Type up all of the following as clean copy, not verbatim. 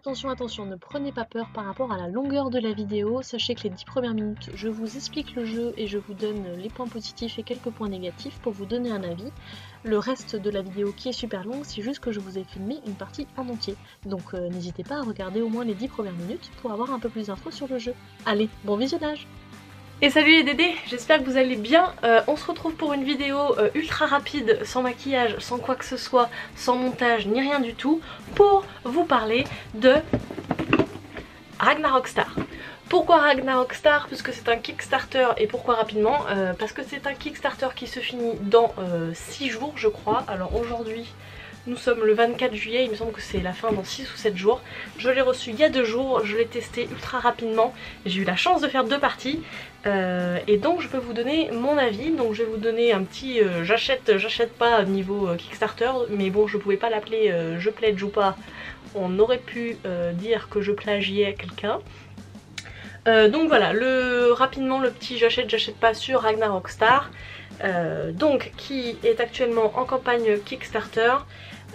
attention, attention, ne prenez pas peur par rapport à la longueur de la vidéo. Sachez que les 10 premières minutes, je vous explique le jeu et je vous donne les points positifs et quelques points négatifs pour vous donner un avis. Le reste de la vidéo qui est super longue, c'est juste que je vous ai filmé une partie en entier. Donc n'hésitez pas à regarder au moins les 10 premières minutes pour avoir un peu plus d'infos sur le jeu. Allez, bon visionnage! Et salut les dédés, j'espère que vous allez bien. On se retrouve pour une vidéo ultra rapide, sans maquillage, sans quoi que ce soit, sans montage, ni rien du tout, pour vous parler de Ragnarok Star. Pourquoi Ragnarok Star? Puisque c'est un Kickstarter. Et pourquoi rapidement? Parce que c'est un Kickstarter qui se finit dans 6 jours je crois. Alors aujourd'hui nous sommes le 24 juillet, il me semble que c'est la fin dans 6 ou 7 jours. Je l'ai reçu il y a 2 jours, je l'ai testé ultra rapidement. J'ai eu la chance de faire 2 parties. Et donc je peux vous donner mon avis. Donc je vais vous donner un petit j'achète pas niveau Kickstarter. Mais bon, je pouvais pas l'appeler je pledge ou pas. On aurait pu dire que je plagiais quelqu'un. Donc voilà, rapidement le petit j'achète pas sur Ragnarok Star. Donc qui est actuellement en campagne Kickstarter.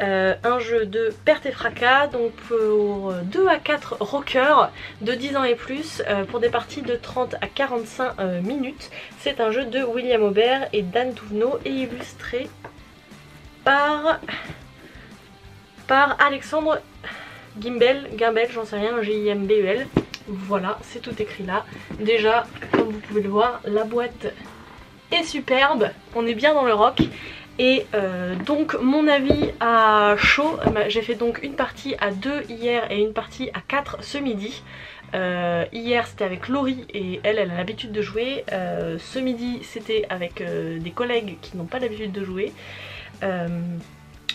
Un jeu de perte et fracas, donc pour 2 à 4 rockers de 10 ans et plus, pour des parties de 30 à 45 minutes. C'est un jeu de William Aubert et Dan Touvenot et illustré par Alexandre Gimbel, j'en sais rien, Gimbel. Voilà, c'est tout écrit là. Déjà, comme vous pouvez le voir, la boîte est superbe, on est bien dans le rock. Et donc mon avis à chaud, j'ai fait donc une partie à 2 hier et une partie à 4 ce midi. Hier c'était avec Laurie et elle a l'habitude de jouer. Ce midi c'était avec des collègues qui n'ont pas l'habitude de jouer.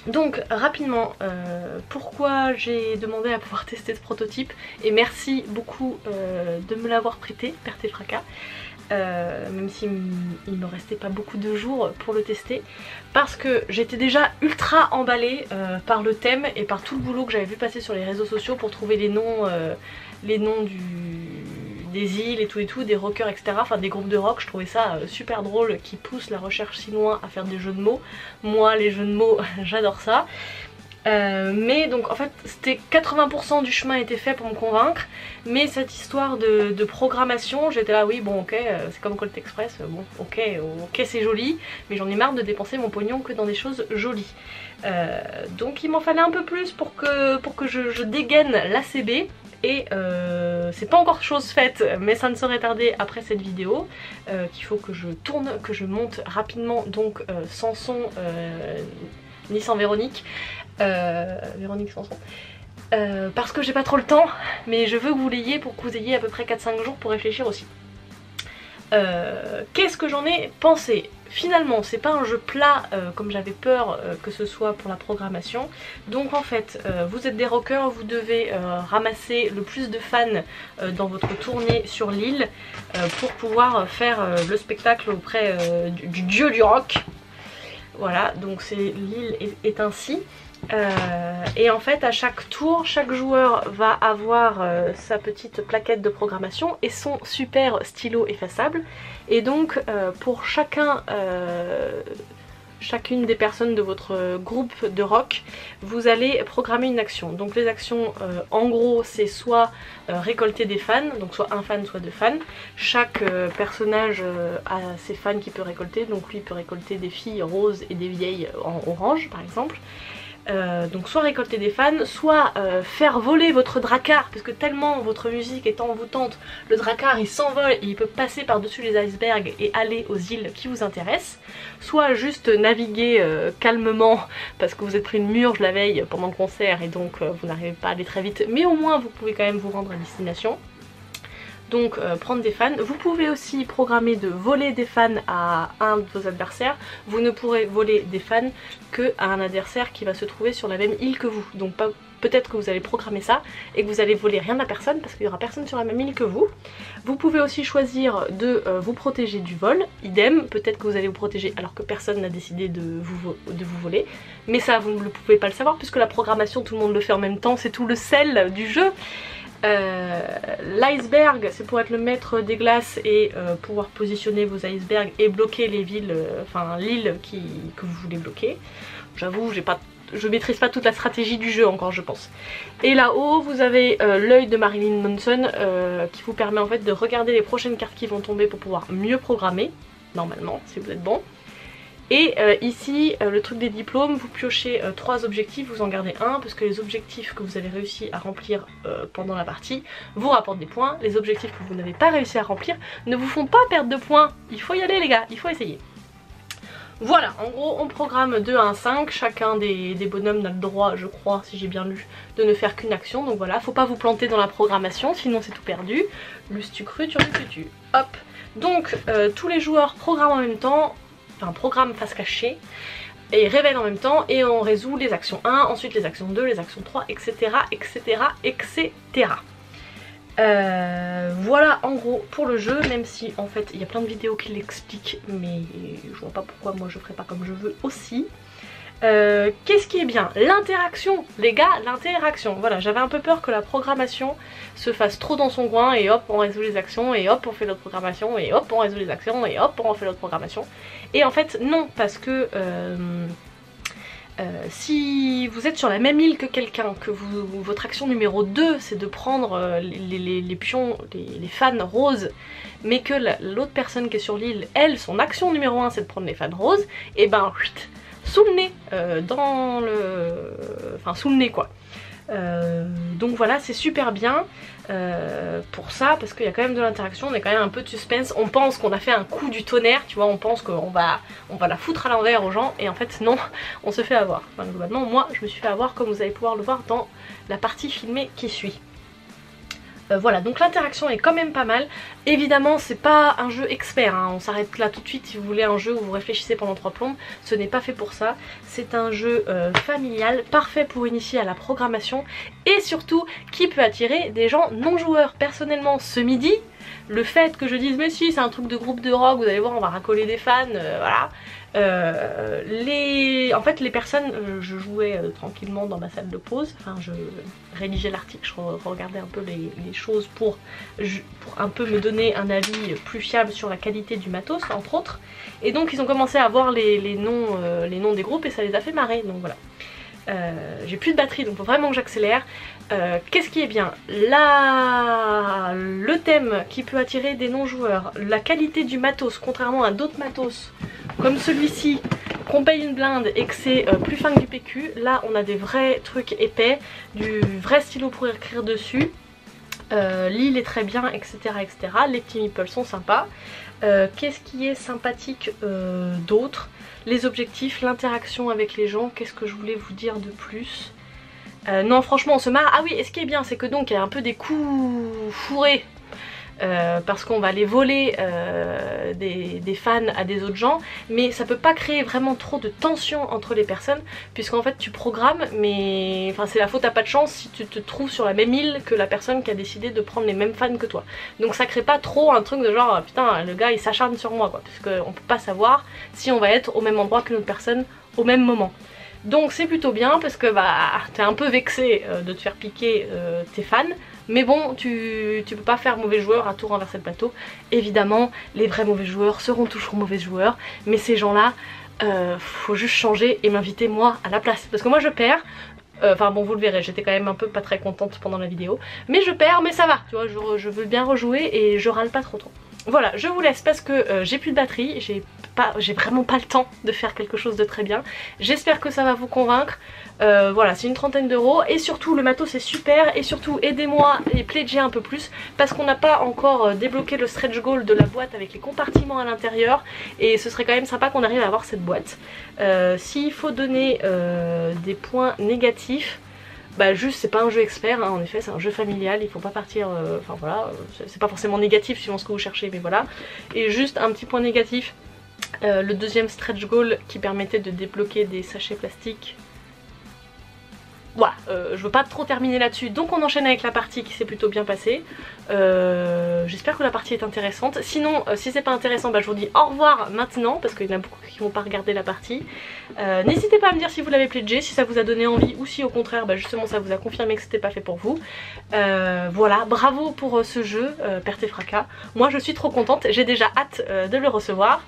Donc rapidement, pourquoi j'ai demandé à pouvoir tester ce prototype, et merci beaucoup de me l'avoir prêté, perte et fracas. Même s'il me restait pas beaucoup de jours pour le tester, parce que j'étais déjà ultra emballée par le thème et par tout le boulot que j'avais vu passer sur les réseaux sociaux pour trouver les noms des îles et tout, des rockers etc, enfin des groupes de rock. Je trouvais ça super drôle qui pousse la recherche si loin à faire des jeux de mots. Moi les jeux de mots j'adore ça. Mais donc en fait c'était 80% du chemin était fait pour me convaincre, mais cette histoire de programmation, j'étais là oui bon ok, c'est comme Colt Express, bon ok c'est joli, mais j'en ai marre de dépenser mon pognon que dans des choses jolies. Donc il m'en fallait un peu plus pour que je dégaine l'ACB. Et c'est pas encore chose faite, mais ça ne saurait tarder après cette vidéo qu'il faut que je tourne, que je monte rapidement, donc sans son ni sans Véronique. Véronique Sanson. Parce que j'ai pas trop le temps, mais je veux que vous l'ayez pour que vous ayez à peu près 4-5 jours pour réfléchir aussi. Qu'est-ce que j'en ai pensé? Finalement c'est pas un jeu plat comme j'avais peur que ce soit pour la programmation. Donc en fait vous êtes des rockers, vous devez ramasser le plus de fans dans votre tournée sur l'île pour pouvoir faire le spectacle auprès du dieu du rock. Voilà, donc l'île est ainsi. Et en fait à chaque tour, chaque joueur va avoir sa petite plaquette de programmation et son super stylo effaçable. Et donc pour chacune des personnes de votre groupe de rock, vous allez programmer une action. Donc les actions en gros c'est soit récolter des fans, donc soit un fan soit deux fans. Chaque personnage a ses fans qu'il peut récolter, donc lui il peut récolter des filles roses et des vieilles en orange par exemple. Donc soit récolter des fans, soit faire voler votre drakkar, parce que tellement votre musique est envoûtante, le drakkar il s'envole et il peut passer par dessus les icebergs et aller aux îles qui vous intéressent. Soit juste naviguer calmement parce que vous êtes pris une murge la veille pendant le concert et donc vous n'arrivez pas à aller très vite, mais au moins vous pouvez quand même vous rendre à destination. Donc prendre des fans. Vous pouvez aussi programmer de voler des fans à un de vos adversaires. Vous ne pourrez voler des fans qu'à un adversaire qui va se trouver sur la même île que vous. Donc peut-être que vous allez programmer ça et que vous allez voler rien à personne parce qu'il n'y aura personne sur la même île que vous. Vous pouvez aussi choisir de vous protéger du vol. Idem, peut-être que vous allez vous protéger alors que personne n'a décidé de vous voler. Mais ça vous ne pouvez pas le savoir puisque la programmation tout le monde le fait en même temps, c'est tout le sel du jeu. L'iceberg, c'est pour être le maître des glaces et pouvoir positionner vos icebergs et bloquer les villes, enfin l'île que vous voulez bloquer. J'avoue, je maîtrise pas toute la stratégie du jeu encore, je pense. Et là-haut, vous avez l'œil de Marilyn Manson qui vous permet en fait de regarder les prochaines cartes qui vont tomber pour pouvoir mieux programmer, normalement, si vous êtes bon. Et ici, le truc des diplômes, vous piochez 3 objectifs, vous en gardez un, parce que les objectifs que vous avez réussi à remplir pendant la partie vous rapportent des points. Les objectifs que vous n'avez pas réussi à remplir ne vous font pas perdre de points. Il faut y aller les gars, il faut essayer. Voilà, en gros on programme de 1 à 5, chacun des bonhommes n'a le droit, je crois, si j'ai bien lu, de ne faire qu'une action. Donc voilà, faut pas vous planter dans la programmation, sinon c'est tout perdu. Lustu cru, tu tu. Hop. Donc tous les joueurs programment en même temps, enfin programme face cachée, et révèlent en même temps, et on résout les actions 1, ensuite les actions 2, les actions 3, etc. etc. etc. Voilà en gros pour le jeu, même si en fait il y a plein de vidéos qui l'expliquent, mais je vois pas pourquoi moi je ferai pas comme je veux aussi. Qu'est-ce qui est bien? L'interaction, les gars, l'interaction. Voilà, j'avais un peu peur que la programmation se fasse trop dans son coin et hop on résout les actions et hop on fait l'autre programmation et hop on résout les actions et hop on refait l'autre programmation. Et en fait non, parce que si vous êtes sur la même île que quelqu'un, que votre action numéro 2 c'est de prendre les pions, les fans roses, mais que l'autre personne qui est sur l'île, elle, son action numéro 1 c'est de prendre les fans roses, et ben sous le nez, enfin sous le nez quoi. Donc voilà, c'est super bien pour ça, parce qu'il y a quand même de l'interaction, on est quand même un peu de suspense, on pense qu'on a fait un coup du tonnerre, tu vois, on pense qu'on va la foutre à l'envers aux gens, et en fait non, on se fait avoir. Enfin, globalement, moi je me suis fait avoir, comme vous allez pouvoir le voir dans la partie filmée qui suit. Voilà, donc l'interaction est quand même pas mal. Évidemment c'est pas un jeu expert, hein. On s'arrête là tout de suite. Si vous voulez un jeu où vous réfléchissez pendant 3 plombes, ce n'est pas fait pour ça. C'est un jeu familial, parfait pour initier à la programmation, et surtout qui peut attirer des gens non joueurs. Personnellement ce midi, le fait que je dise mais si c'est un truc de groupe de rock, vous allez voir on va racoler des fans, voilà. En fait les personnes, je jouais tranquillement dans ma salle de pause, enfin je rédigeais l'article, je regardais un peu les choses pour un peu me donner un avis plus fiable sur la qualité du matos entre autres, et donc ils ont commencé à voir les noms des groupes et ça les a fait marrer, donc voilà. J'ai plus de batterie donc faut vraiment que j'accélère. Qu'est-ce qui est bien? Le thème qui peut attirer des non-joueurs, la qualité du matos, contrairement à d'autres matos comme celui-ci qu'on paye une blinde et que c'est plus fin que du PQ, là on a des vrais trucs épais, du vrai stylo pour écrire dessus, l'île est très bien, etc. etc. Les petits meeples sont sympas. Qu'est-ce qui est sympathique d'autre? Les objectifs, l'interaction avec les gens, qu'est-ce que je voulais vous dire de plus? Non franchement on se marre. Ah oui, et ce qui est bien c'est que donc il y a un peu des coups fourrés parce qu'on va aller voler des fans à des autres gens, mais ça peut pas créer vraiment trop de tension entre les personnes, puisqu'en fait tu programmes, mais enfin c'est la faute à pas de chance si tu te trouves sur la même île que la personne qui a décidé de prendre les mêmes fans que toi. Donc ça crée pas trop un truc de genre putain le gars il s'acharne sur moi quoi, puisqu'on peut pas savoir si on va être au même endroit que notre personne au même moment. Donc c'est plutôt bien parce que bah t'es un peu vexé de te faire piquer tes fans, mais bon tu peux pas faire mauvais joueur à tout renverser le plateau. Évidemment les vrais mauvais joueurs seront toujours mauvais joueurs, mais ces gens là faut juste changer et m'inviter moi à la place, parce que moi je perds. Enfin bon vous le verrez, j'étais quand même un peu pas très contente pendant la vidéo, mais je perds, mais ça va, tu vois, je veux bien rejouer et je râle pas trop. Voilà, je vous laisse parce que j'ai plus de batterie, j'ai vraiment pas le temps de faire quelque chose de très bien. J'espère que ça va vous convaincre. Voilà, c'est une 30aine d'euros et surtout le matos c'est super, et surtout aidez-moi et pledgez un peu plus parce qu'on n'a pas encore débloqué le stretch goal de la boîte avec les compartiments à l'intérieur, et ce serait quand même sympa qu'on arrive à avoir cette boîte. S'il faut donner des points négatifs, bah juste c'est pas un jeu expert, hein, en effet c'est un jeu familial, il faut pas partir, enfin voilà, c'est pas forcément négatif suivant ce que vous cherchez, mais voilà. Et juste un petit point négatif, le deuxième stretch goal qui permettait de débloquer des sachets plastiques, voilà, je veux pas trop terminer là-dessus, donc on enchaîne avec la partie qui s'est plutôt bien passée. J'espère que la partie est intéressante. Sinon, si c'est pas intéressant, bah, je vous dis au revoir maintenant, parce qu'il y en a beaucoup qui vont pas regarder la partie. N'hésitez pas à me dire si vous l'avez pledgé, si ça vous a donné envie, ou si au contraire, bah, justement, ça vous a confirmé que c'était pas fait pour vous. Voilà, bravo pour ce jeu, Perte et Fracas. Moi, je suis trop contente, j'ai déjà hâte de le recevoir.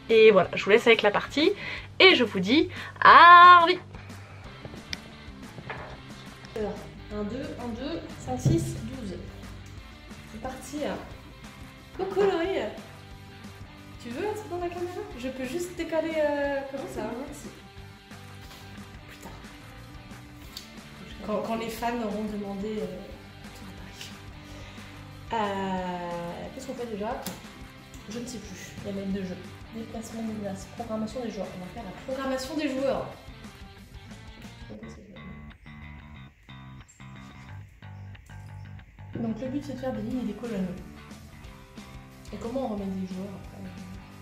Et voilà, je vous laisse avec la partie, et je vous dis à vite. 1, 2, 1, 2, 5, 6, 12. C'est parti. Trop coloré. Tu veux être dans la caméra? Je peux juste décaler comme ça. Merci. Plus tard. Quand les fans auront demandé ton apparition. Qu'est-ce qu'on fait déjà? Je ne sais plus. Il y a même deux jeux. Déplacement de glace. Programmation des joueurs. On va faire la programmation des joueurs. Donc le but c'est de faire des lignes et des colonnes. Et comment on remet des joueurs après?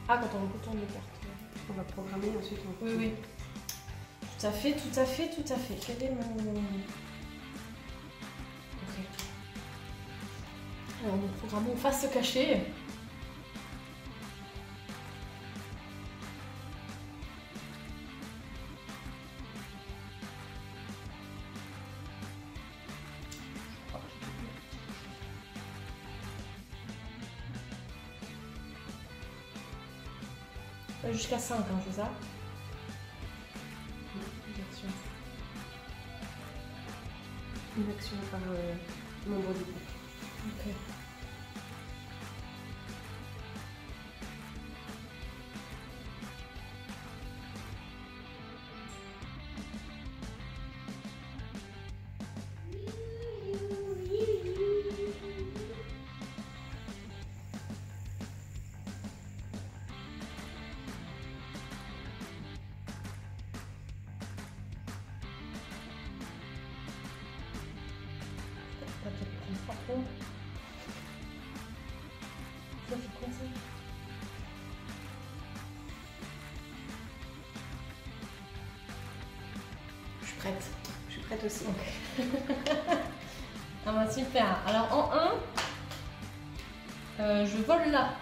Ah, quand on retourne les cartes. On va programmer ensuite. Oui, oui. Tout à fait, tout à fait, tout à fait. Quel est mon... Ok. Alors nous programmons face cachée. Jusqu'à 5, hein, c'est ça? Une action par membre du groupe. Ok. Je suis prête. Je suis prête aussi. Okay. Ah bah super. Alors en 1, je vole là.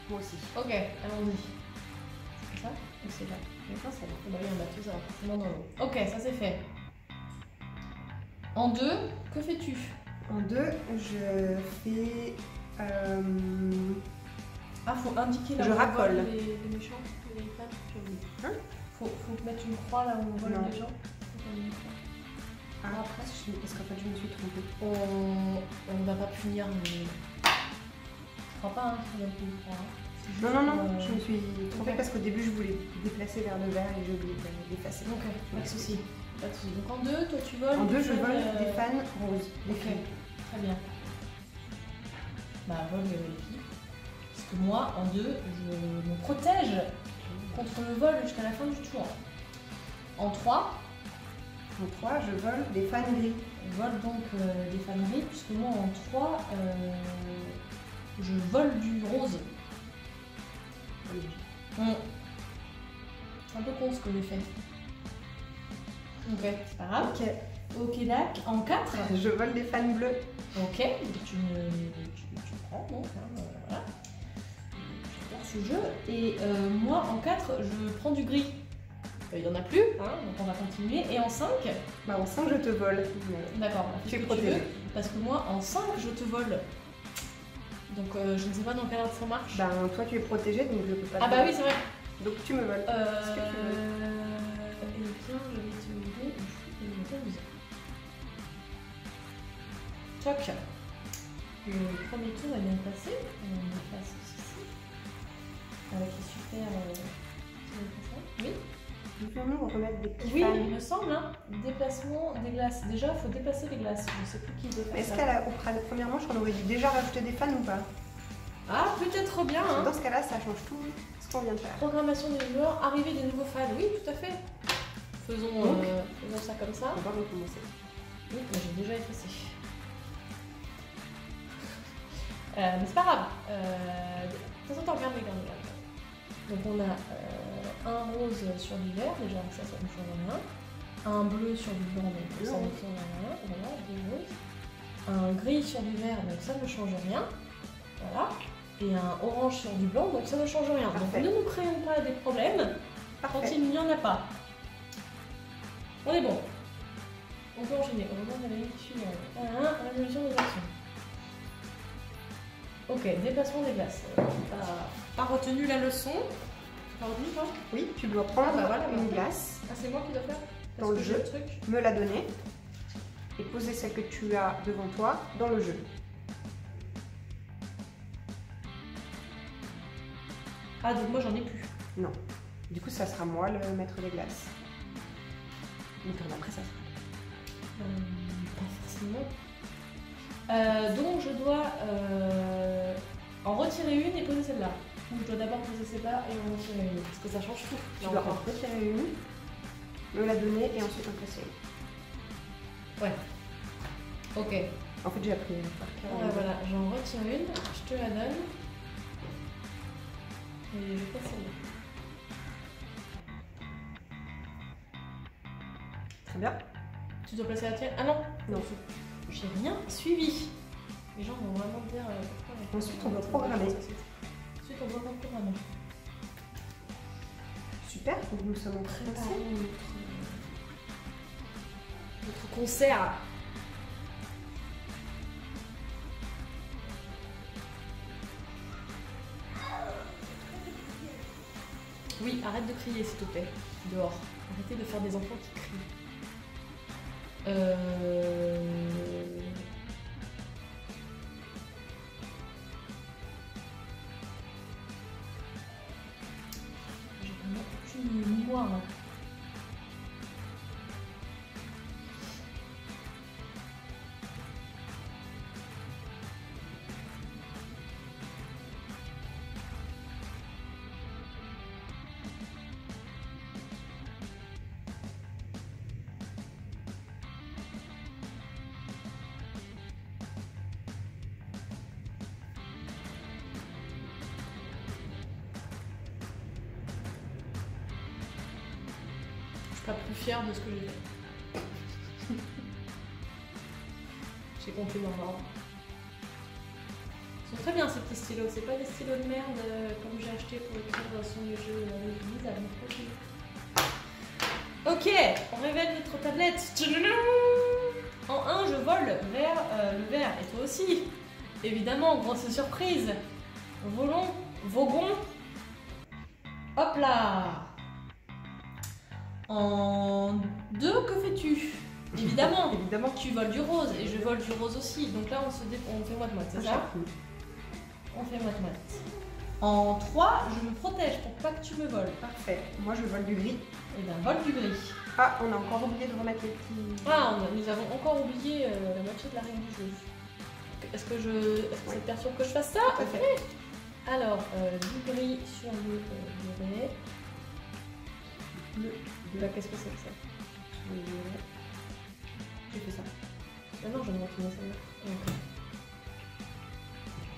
Moi aussi. Ok, allons-y. C'est ça ou c'est là? Maintenant c'est là. Bah oui, un bateau ça va forcément dans l'eau. Ok, ça c'est fait. En 2, que fais-tu? En 2, je fais... Ah, faut indiquer là je où on racole. vole les méchants, les fans. Hein? Faut mettre une croix là où on vole les gens. Ah, après, parce qu'en fait je me suis trompée. On ne va pas punir mais... Je crois pas hein, qu'il y a une croix. Non, non, non, je me suis trompée parce qu'au début je voulais déplacer vers le vert et j'ai oublié de l'effacer. Ok, pas de soucis. Pas de soucis. Donc en 2, toi tu voles. En 2, je vole des fans roses. Ok, très bien. Bah, vole les filles. Parce que moi, en 2, je me protège contre le vol jusqu'à la fin du tour. En 3, je vole des fans gris. je vole donc des fans gris, puisque moi en 3, je vole du rose. C'est un peu con ce que j'ai fait. Ok, c'est pas grave. Ok, dac. En 4, je vole des fans bleus. Ok, tu prends donc, hein, voilà. J'adore ce jeu. Et moi en 4, je prends du gris. Il n'y en a plus, hein, donc on va continuer. Et en 5, bah en 5, je te vole. d'accord, Tu es protégé. Parce que moi en 5, je te vole. Donc je ne sais pas dans quel ordre ça marche. Bah toi tu es protégé donc je peux pas te ah bah oui, c'est vrai. Donc tu me voles. Ce que tu veux. Et bien, je vais te demander une 12. Toc. Le premier tour est bien passé. On passe ici. Avec les super. Oui. Pouvons-nous remettre des petits Oui, fans? il me semble. Hein. Déplacement des glaces. Déjà, il faut déplacer les glaces. Je ne sais plus qui veut faire Est-ce ça. qu'à la première manche, on aurait dû déjà rajouter des fans ou pas? Ah, peut-être bien. Hein. Dans ce cas-là, ça change tout ce qu'on vient de faire. Programmation des joueurs, arrivée des nouveaux fans. Oui, tout à fait. Faisons ça comme ça. On va recommencer. Oui, mais j'ai déjà effacé. Mais c'est pas grave. De toute façon, regarde. Donc on a un rose sur l'hiver, déjà ça ne change rien. un bleu sur du blanc, donc ça ne change rien. Voilà, deux roses. Un gris sur du vert, donc ça ne change rien. Voilà. Et un orange sur du blanc, donc ça ne change rien. Parfait. Donc ne nous créons pas des problèmes quand il n'y en a pas. On est bon. On peut enchaîner. Heureusement, on a la ligne suivante. Résolution des actions. Ok, déplacement des glaces. Pas retenu la leçon. Pas retenu, toi? Oui, tu dois prendre voilà, une glace Ah, c'est moi qui dois faire? dans le jeu, me la donner et poser celle que tu as devant toi dans le jeu. Ah, donc moi j'en ai plus. Non. Du coup, ça sera moi le maître des glaces. Le tour d'après, ça sera. Pas forcément. Donc je dois en retirer une et poser celle-là. Ou je dois d'abord poser celle-là et en retirer une. Parce que ça change tout. Tu dois en retirer une, me la donner et ensuite en placer une. Ouais. Ok. En fait, j'ai appris par cœur. Ouais, voilà, j'en retire une, je te la donne. Et je passe celle-là. Très bien. Tu dois placer la tienne? Ah non. Non. J'ai rien suivi. Les gens vont vraiment dire pourquoi. Ensuite, on doit programmer. Ensuite, on doit programmer. Super, donc nous sommes en train de Préparer notre concert. Oui, arrête de crier s'il te plaît, dehors. Arrêtez de faire des enfants qui crient. J'ai vraiment aucune mémoire. Hein. Pas plus fière de ce que j'ai fait. J'ai compris dans l'ordre. Ils sont très bien ces petits stylos, c'est pas des stylos de merde comme j'ai acheté pour écrire sur les jeux Ok, on révèle notre tablette. En 1, je vole vers le vert, et toi aussi. Évidemment, grosse surprise. Voguons. Hop là. En 2, que fais-tu? Évidemment, Évidemment. Tu voles du rose et je vole du rose aussi. Donc là, on fait moite-moite, c'est ça? On fait moite-moite. En 3, je me protège pour pas que tu me voles. Parfait. Moi, je vole du gris. Et bien, vole du gris. Ah, on a encore oublié de remettre les petits... Ah, nous avons encore oublié la moitié de la règle du jeu. Est-ce que ça te perturbe que je fasse ça? Tout à fait. Alors, du gris sur le violet. Qu'est-ce que c'est que ça? J'ai fait ça. Ah non, je vais me retourner celle-là. Okay.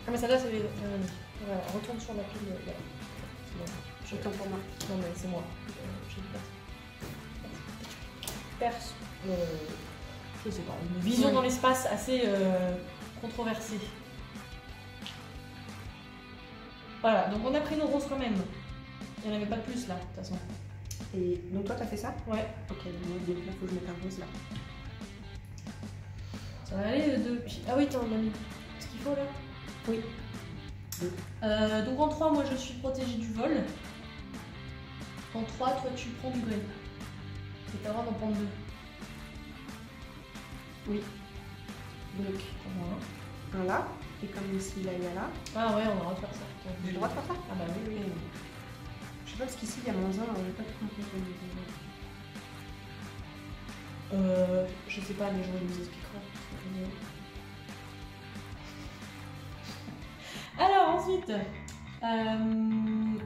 Ah mais celle-là c'est les... Voilà, retourne sur la pile. Là. C'est bon. J'ai le temps pour moi. Non mais c'est moi. J'ai une perce. Je sais pas, une vision dans l'espace assez controversée. Voilà, donc on a pris nos roses quand même. Il n'y en avait pas de plus là, de toute façon. Et donc toi, t'as fait ça? Ouais. Ok, donc là, faut que je mette un rose là. Ça va aller de... Ah oui, t'en as mis ce qu'il faut là? Oui. Donc en 3, moi je suis protégée du vol. En 3, toi tu prends du gris. Et t'as le droit d'en prendre 2. Oui. Donc, Voilà. un là, et comme ici, là, il y a là. Ah ouais, on a le droit de faire ça. J'ai le droit de faire ça? Ah bah oui, oui. Je sais pas parce qu'ici, il y a -1, alors j'ai pas tout compris. Je sais pas, les gens ils nous expliqueront. Alors ensuite,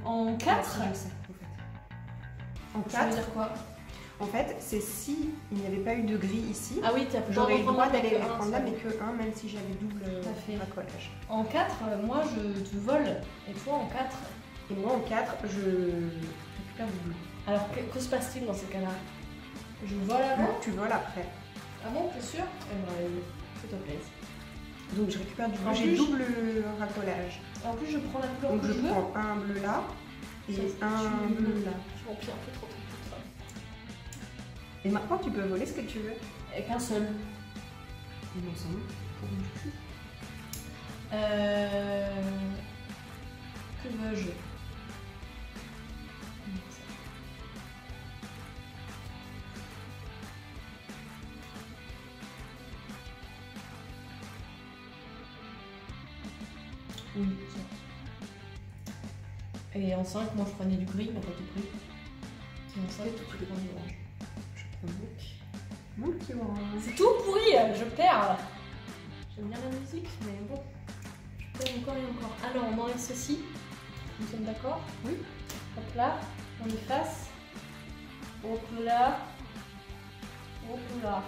en 4, Je sais, en fait. En ça veut 4, dire quoi? en fait, c'est si il n'y avait pas eu de gris ici, Ah oui, j'aurais eu le droit d'aller les un, prendre là, mais que 1, même si j'avais double fait. racolage. En 4, moi je te vole, et toi en 4. Et moi, en 4, je récupère du bleu. Alors que se passe-t-il dans ces cas-là? Je vole avant. Tu voles après. Ah bon, t'es sûr? S'il te plaît. Donc je récupère du bleu, En j'ai plus, double racolage. En plus, je prends la couleur Donc que je je veux. prends un bleu là et Ça, un bleu là. Je remplis un peu trop ça. Et maintenant tu peux voler ce que tu veux. Avec un seul. Il me semble. Pour du cul. Que veux-je? Oui, ça. Et en 5, moi je prenais du gris, mais pas tout pris. Et en 5, tu prends du orange. Je prends mon petit orange. C'est tout pourri, je perds. J'aime bien la musique, mais bon, je perds encore et encore. Alors, on enlève ceci. Nous sommes d'accord? Oui. Hop là, on efface. Hop là. Hop là.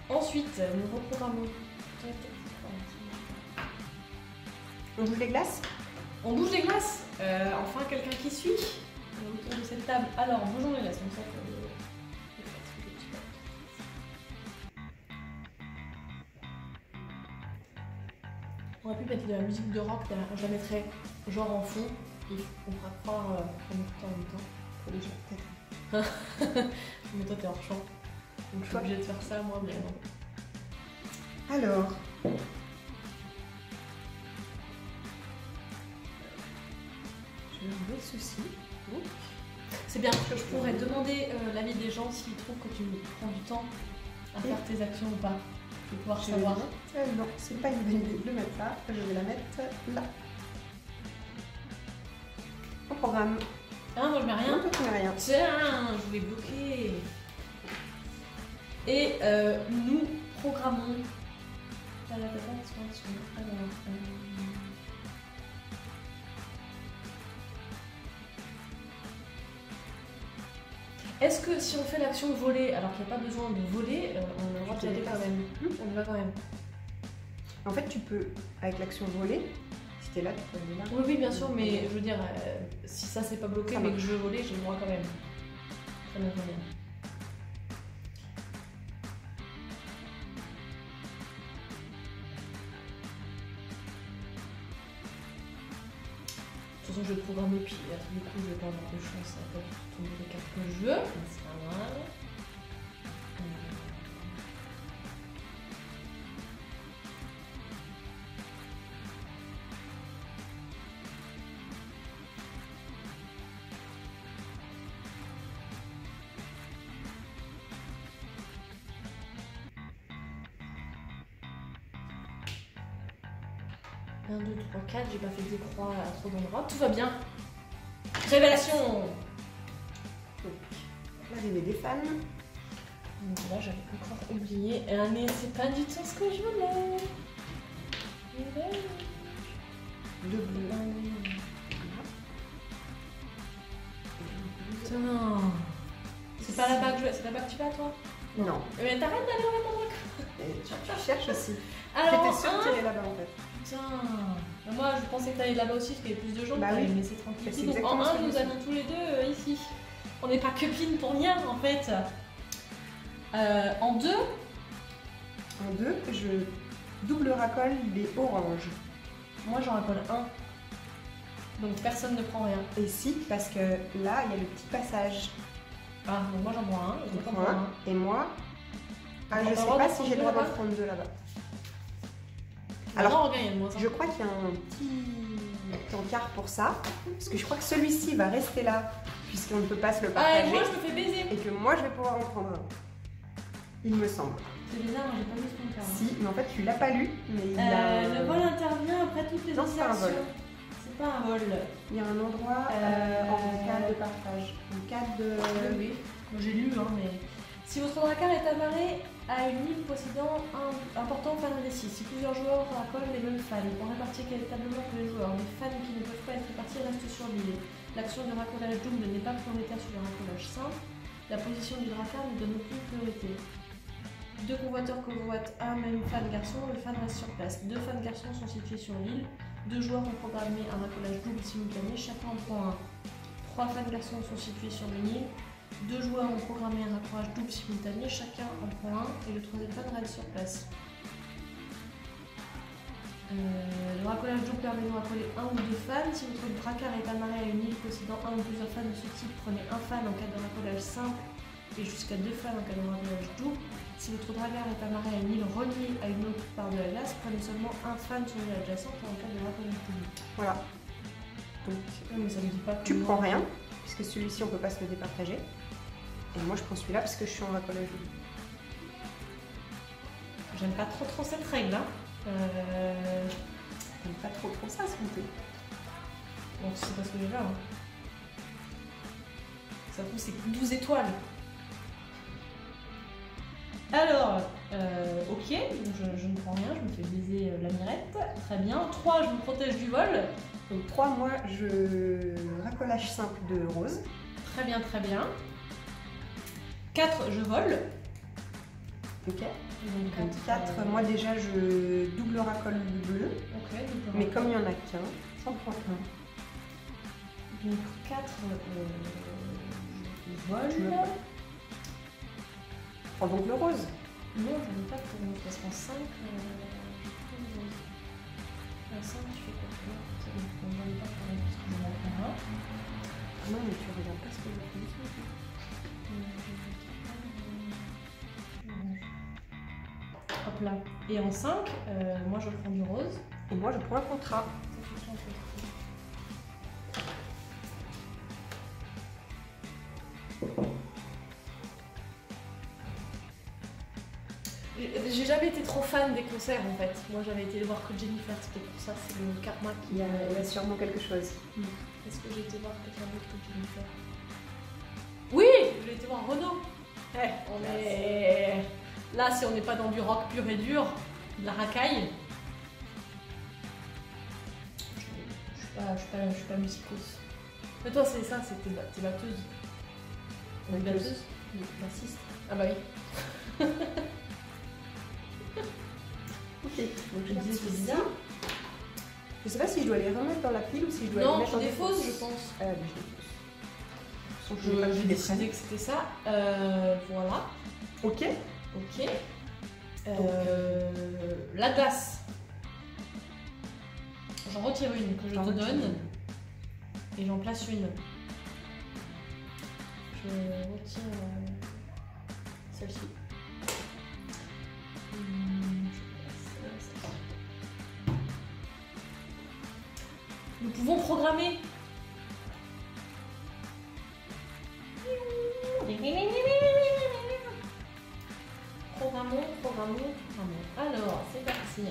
Ensuite, nous reprogrammons. On joue les glaces? On bouge les glaces. Enfin, quelqu'un qui suit autour de cette table. Alors, bougeons les glaces. Comme ça, on aurait pu mettre de la musique de rock derrière. Je la mettrais genre en fond. Et on fera croire qu'on écoute en même temps. Pour les gens, peut-être. Mais toi, t'es hors champ. Donc, je suis obligée de faire ça, moi, mais non. Alors. Je vais enlever ceci. C'est bien parce que je pourrais demander l'avis des gens s'ils trouvent que tu prends du temps à faire tes actions ou pas. Je vais pouvoir savoir. Non, c'est pas une bonne idée de le mettre là. Je vais la mettre là. On programme. Ah, moi je mets rien. Non, toi tu mets rien. Tiens, je voulais bloquer. Et nous programmons. Est-ce que si on fait l'action voler alors qu'il n'y a pas besoin de voler, on a le droit d'y aller quand même? On y va quand même. En fait, tu peux, avec l'action voler, si t'es là, tu peux aller là. Oui, oui, bien sûr, mais je veux dire, si ça c'est pas bloqué, mais que je veux voler, j'ai le droit quand même. Ça me convient. De toute façon, je vais programmer, puis à tous les coups, je vais pas avoir de chance à pas tomber les cartes que je veux, mais c'est pas mal. Un, 2, 3, 4, j'ai pas fait des croix à trop d'endroits, tout va bien. Révélation. L'arrivée des fans. Donc là, j'avais encore oublié, mais c'est pas du tout ce que je voulais. Deux bleus. Putain. C'est pas là-bas que je vais, c'est là-bas que tu vas toi? Non. Mais t'arrêtes d'aller au même endroit. Tu cherches aussi. Alors, J'étais sûre que t'allais là-bas en fait. Putain. Moi, je pensais que t'allais là-bas aussi parce qu'il y avait plus de gens. Bah oui. Mais c'est tranquille. C'est Donc en exactement ce 1, que je nous me allons tous les deux ici. On n'est pas copines pour rien en fait. En 2. En 2, je double racole les oranges. Moi, j'en racole 1. Donc personne ne prend rien. Et si, parce que là, il y a le petit passage. Ah, donc moi j'en prends 1. Je prends un. Et moi, On je prend sais pas pas le si droit j'ai le d'en droit prendre d'en prendre deux là-bas. Alors, Alors, on regagne moins. je crois qu'il y a un petit encart pour ça. Parce que je crois que celui-ci va rester là, puisqu'on ne peut pas se le Ah, et partager. moi je me fais baiser. Et que moi, je vais pouvoir en prendre un. Il me semble. C'est bizarre, moi j'ai pas vu ce qu'on Si, mais en fait, tu l'as pas lu, mais il y a... Le vol intervient après toutes les Non, autres c'est pas un vol. actions. C'est pas un vol. Il y a un endroit en cas de partage. En cas de... Oui, moi j'ai lu, hein, mais. Si votre dracard est amarré à une île possédant un important fan indécis, si plusieurs joueurs raccolent les mêmes fans, on répartit équitablement tous les joueurs. Les fans qui ne peuvent pas être répartis restent sur l'île. L'action de raccolage double n'est pas prioritaire sur le raccolage simple. La position du dracard ne donne aucune priorité. Deux convoiteurs convoitent un même fan garçon, le fan reste sur place. Deux fans garçons sont situés sur l'île. Deux joueurs ont programmé un raccolage double simultané, chacun en prend un. 3 fans garçons sont situés sur le nid. 2 joueurs ont programmé un raccrochage double simultané, chacun en prend un et le troisième fan reste sur place. Le racolage double permet de racoler un ou 2 fans. Si votre braquard est amarré à une île possédant un ou plusieurs fans de ce type, prenez un fan en cas de racolage simple et jusqu'à 2 fans en cas de racolage double. Si votre braquard est amarré à une île reliée à une autre part de la glace, prenez seulement un fan sur l'île adjacente en cas de racolage double. Voilà. Donc, Mais ça ne dit pas que tu prends rien, puisque celui-ci on peut pas se le départager. Et moi je prends celui-là parce que je suis en racolage double. J'aime pas trop cette règle. Hein. J'aime pas trop ça, ce qu'on fait. Bon, c'est pas ce que j'ai là. Hein. Ça trouve c'est 12 étoiles. Alors, ok, je ne prends rien, je me fais baiser la mirette. Très bien. 3, je me protège du vol. Donc 3, moi je racolage simple de rose. Très bien, très bien. 4, je vole. Ok. Donc 4, moi déjà je double racole du bleu. Ok, Mais comme il n'y en a qu'un, j'en prends un. Donc 4, je vole. Je prends donc le rose. Non, je ne veux pas pour rose parce qu'en 5, en 5, je fais quoi? On ne vole pas pour rose parce que je m'en prends un. Non, mais tu regardes pas ce que je fais. Hop là. Et en 5, moi je prends du rose. Et moi je prends un contrat. J'ai jamais été trop fan des concerts en fait. Moi j'avais été voir que Jennifer, c'était pour ça, c'est le karma qui Il y a sûrement quelque chose. Est-ce que j'ai été voir quelqu'un d'autre que Jennifer? Oui, j'ai été voir Renaud. On est... Là, si on n'est pas dans du rock pur et dur, de la racaille. Je suis pas musicos. Mais toi, c'est ça, t'es batteuse. On est batteuse? Bassiste. Ah bah oui. Ok, donc je Je disais disais c'est ceci. bizarre. Je sais pas si je dois les remettre dans la pile ou si je dois les Non, mettre tu en défausses, défausse. je pense. Ah oui, je défausse. J'ai décidé que c'était ça. Voilà. Ok. Ok. La glace. J'en retire une que je te donne et j'en place une. Je retire celle-ci. Nous pouvons programmer. Programmons. Alors, c'est parti.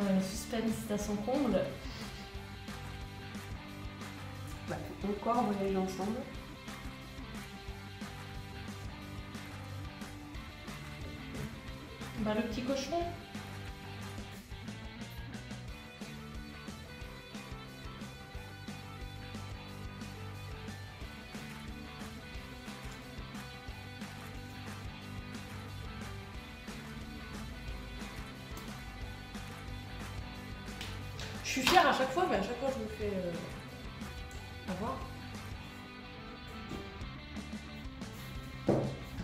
Le suspense est à son comble. Bah, encore voyager ensemble. Bah, le petit cochon. Je suis fière à chaque fois, mais à chaque fois je me fais avoir.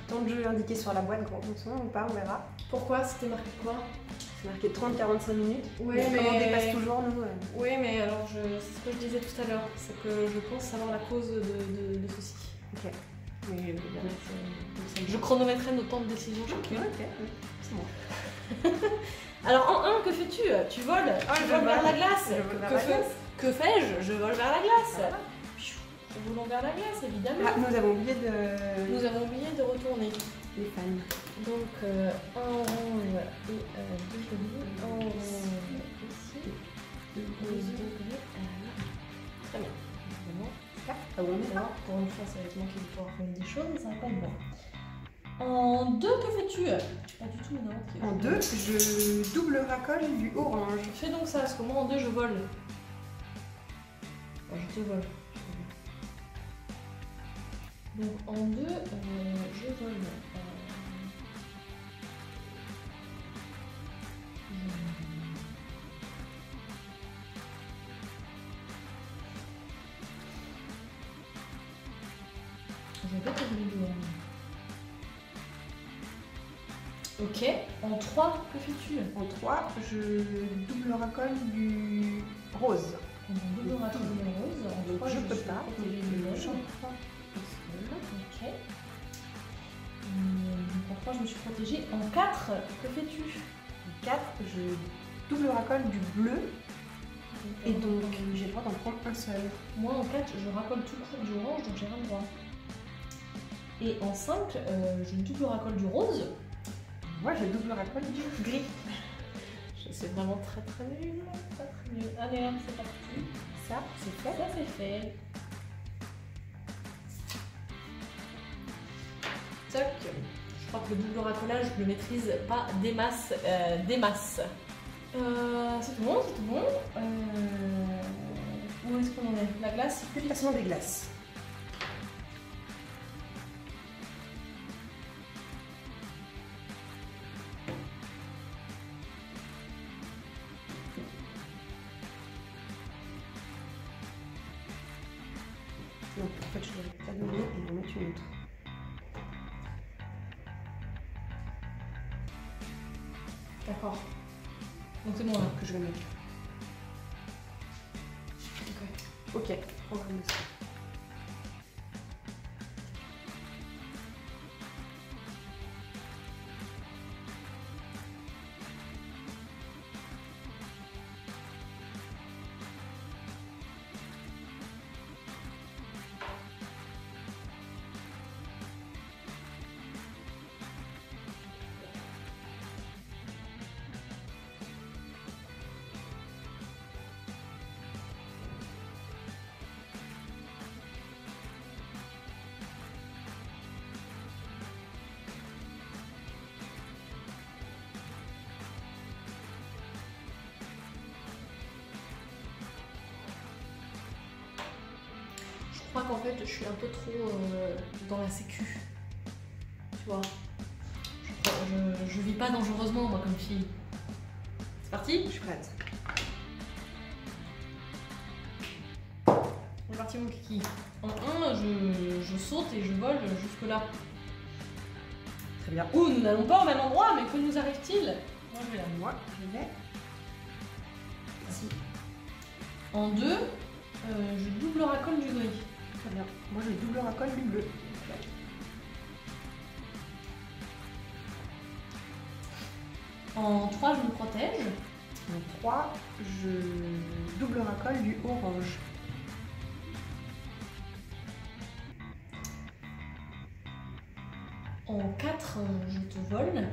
Temps de jeu indiqué sur la boîte, grand doucement ou pas, on verra. Pourquoi? C'était marqué quoi? C'est marqué 30-45 minutes. Oui, mais comme on mais... dépasse toujours, nous. Oui, mais alors c'est ce que je disais tout à l'heure, c'est que je pense savoir la cause de ceci. Ok. Mais je chronométrerai nos temps de décision chacune. ok, c'est bon. Alors en 1, que fais-tu? Tu voles, tu voles vers la glace. Que fais-je? Je vole vers la glace. Voilà. Nous volons vers la glace, évidemment. Ah, nous avons oublié de... Nous avons oublié de retourner. les fans. Donc un orange et deux bleus. Un orange ici. Et deux bleus là. Très bien. Super. Ah ouais, on est là. Pour une fois, ça va être moi qui vais pouvoir faire des choses, mais ça va pas être bon. En 2, que fais-tu? Pas du tout, non. En 2, je double racole du orange. Fais donc ça, parce que moi en 2, je vole. Enfin, je te vole. Donc en 2, je vole. Je vais pas te voler du orange. Ok. En 3, que fais-tu? En 3, je double racole du rose. En double racole de rose. En Donc 3, je peux pas. Donc, Donc, ok. Donc en 3, je me suis protégée. En 4, que fais-tu? en 4, je double racole du bleu. Et donc j'ai le droit d'en prendre un seul. Moi en 4, je racole tout court du orange, donc j'ai rien le droit. Et en 5, je double racole du rose. Moi je double racole du gris. C'est vraiment très très nul. Très très nul. Allez, hop, c'est parti. Ça, c'est fait. Ça c'est fait. Toc. Je crois que le double racolage, je le maîtrise pas des masses. C'est tout bon, c'est tout bon. Où est-ce qu'on en est? La glace? Déplacement des glaces. Donc en fait je vais la donner et en mettre une autre. D'accord. Donc c'est bon là. Que je vais mettre. Ok, programme ça. Je crois qu'en fait je suis un peu trop dans la sécu. Tu vois. Je vis pas dangereusement moi comme fille. C'est parti? Je suis prête. C'est parti mon kiki. En 1, je saute et je vole jusque là. Très bien. Ouh, nous n'allons pas au même endroit, mais que nous arrive-t-il? Moi je vais là. Moi je vais ici. En 2, je double racole du gris. Très bien. Moi je double racole du bleu. En 3, je me protège. En 3, je double racole du orange. En 4, je te vole.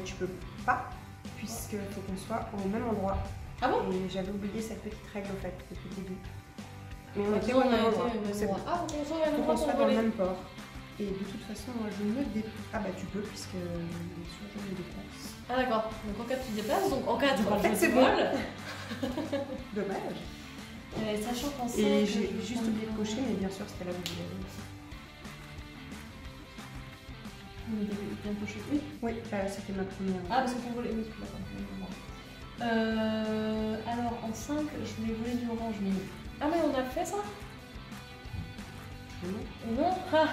Tu peux pas, puisqu'il faut qu'on soit au même endroit. Ah bon? Et j'avais oublié cette petite règle en fait depuis le début. Mais on On était au même endroit. été C'est bon. Ah, on soit au même Faut endroit qu'on soit pour dans le voler. même port. Et de toute façon, moi je me déplace. Ah bah tu peux, puisque bien sûr je me déplace. Ah d'accord, donc en 4 tu te déplaces, donc en 4 En fait, je c'est te bon. vole. Dommage. Sachant qu'en 5, Et j'ai juste oublié de cocher, mais bien sûr c'était là où je voulais. Vous avez bien coché. Oui. Oui, c'était ma première. Ah, parce que pour voler, oui, d'accord. Alors en 5, je voulais voler du orange, mais. Ah, mais on a fait ça? Non. Non? Ah!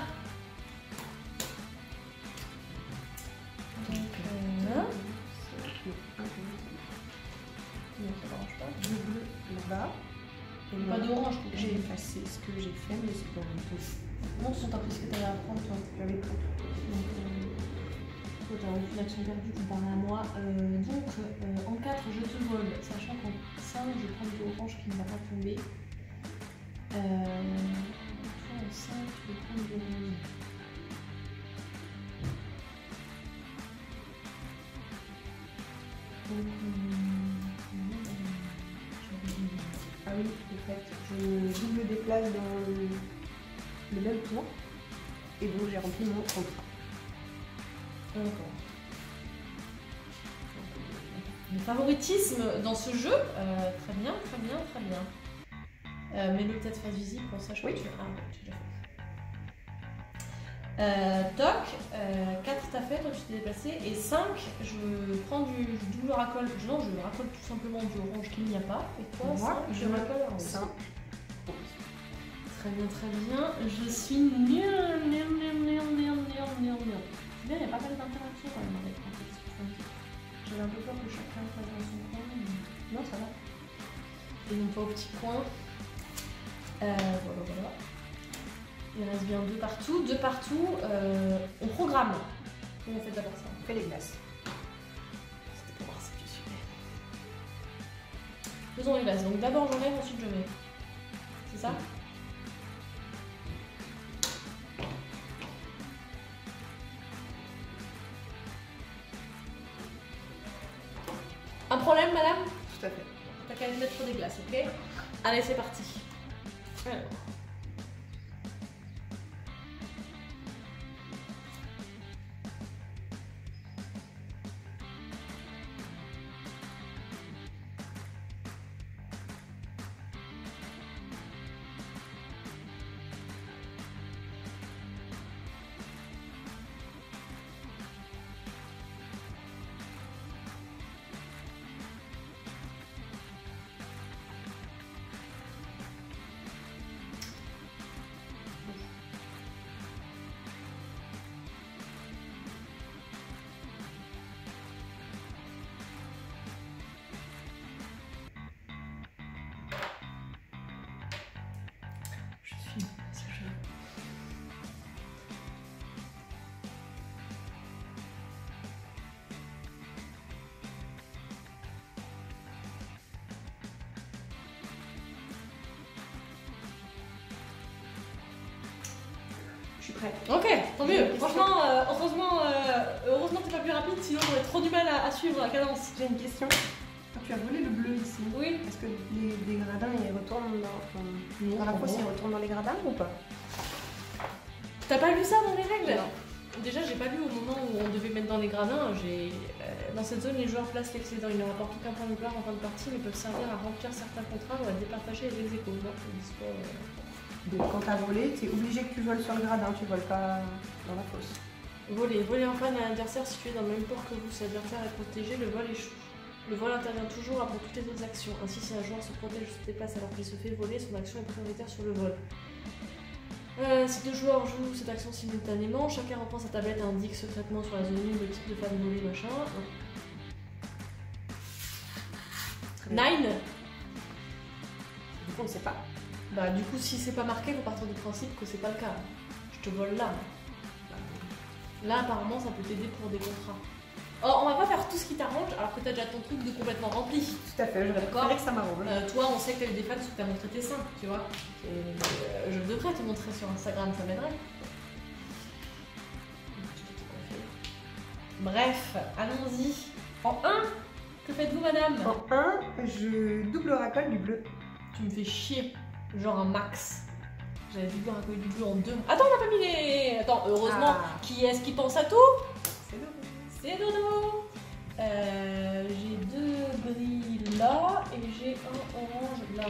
Donc, Non, non, ça m'arrange pas. du bleu là-bas. Et Pas moi, d'orange. j'ai effacé ce que j'ai fait, mais c'est pas grave. Non, t'as pris ce que t'avais à prendre, toi. J'avais pris. Donc, toi, t'as une action perdue comparé à moi. Donc, en 4, je te vole, sachant qu'en 5, je prends du orange qui ne va pas tomber. Toi, en 5, je vais prendre du rose. Donc, Ah oui, en fait, je double déplace dans le même tour. Et donc j'ai rempli mon contrat. D'accord. Le favoritisme dans ce jeu, très bien, très bien, très bien. Mets-le peut-être face visible pour ça, je crois que tu... Ah, ouais, tu l'as fait. Toc, 4 t'as fait, toi tu t'es déplacé, et 5, je prends du double racole. Non, je racole tout simplement du orange qu'il n'y a pas, et toi, Moi, 5, je racole un rose. 5. Très bien, très bien. Je suis nulle. C'est bien, il y a pas mal d'interactions quand même avec Francis. J'avais un peu peur que chacun fasse dans son coin. Mais... non, ça va. Et donc pas au petit coin. Voilà. Il reste bien 2 partout. 2 partout. On programme. Comment on fait d'abord ça? On fait les glaces. C'était pour voir si tu suivais. Faisons les glaces. Donc d'abord j'enlève, ensuite je mets. C'est ça? Un problème, madame? Tout à fait. T'as qu'à mettre des glaces, ok? Allez, c'est parti. Alors. Je suis prête. Ok, tant mieux. Franchement, heureusement t'es pas plus rapide, sinon j'aurais trop du mal à suivre la cadence. J'ai une question. Quand tu as volé le bleu ici, Oui. est-ce que les gradins ils retournent dans la fosse, ils retournent dans les gradins ou pas? T'as pas lu ça dans les règles? Non. Déjà, j'ai pas lu au moment où on devait mettre dans les gradins. Dans cette zone, les joueurs placent l'excédent. Ils ne rapportent aucun point de gloire en fin de partie, mais peuvent servir à remplir certains contrats ou à départager les ex-aequo. Non, ils disent pas, Donc quand t'as volé, t'es obligé que tu voles sur le gradin, tu voles pas dans la fosse. Voler en fan à un adversaire situé dans le même port que vous. Si l'adversaire est protégé, le vol échoue. Le vol intervient toujours après toutes les autres actions. Ainsi, si un joueur se protège ou se déplace alors qu'il se fait voler, son action est prioritaire sur le vol. Si 2 joueurs jouent cette action simultanément, chacun reprend sa tablette et indique secrètement sur la zone 1 le type de fan volé, machin. 9. Du coup, on sait pas. Bah du coup, si c'est pas marqué, faut partir du principe que c'est pas le cas. Je te vole là. Là, apparemment, ça peut t'aider pour des contrats. Oh, on va pas faire tout ce qui t'arrange alors que t'as déjà ton truc de complètement rempli. Tout à fait, j'aurais préféré que ça m'arrange. Toi, on sait que t'as eu des fans parce que t'as montré tes seins, tu vois. Je devrais te montrer sur Instagram, ça m'aiderait. Bref, allons-y. En 1, que faites-vous, madame? En 1, je double racole du bleu. Tu me fais chier. Genre un max. J'avais double racole du bleu en 2. Attends, on n'a pas mis les... Attends, heureusement, qui est-ce qui pense à tout? C'est Dodo. C'est Dodo. J'ai 2 gris là et j'ai un orange là. Ça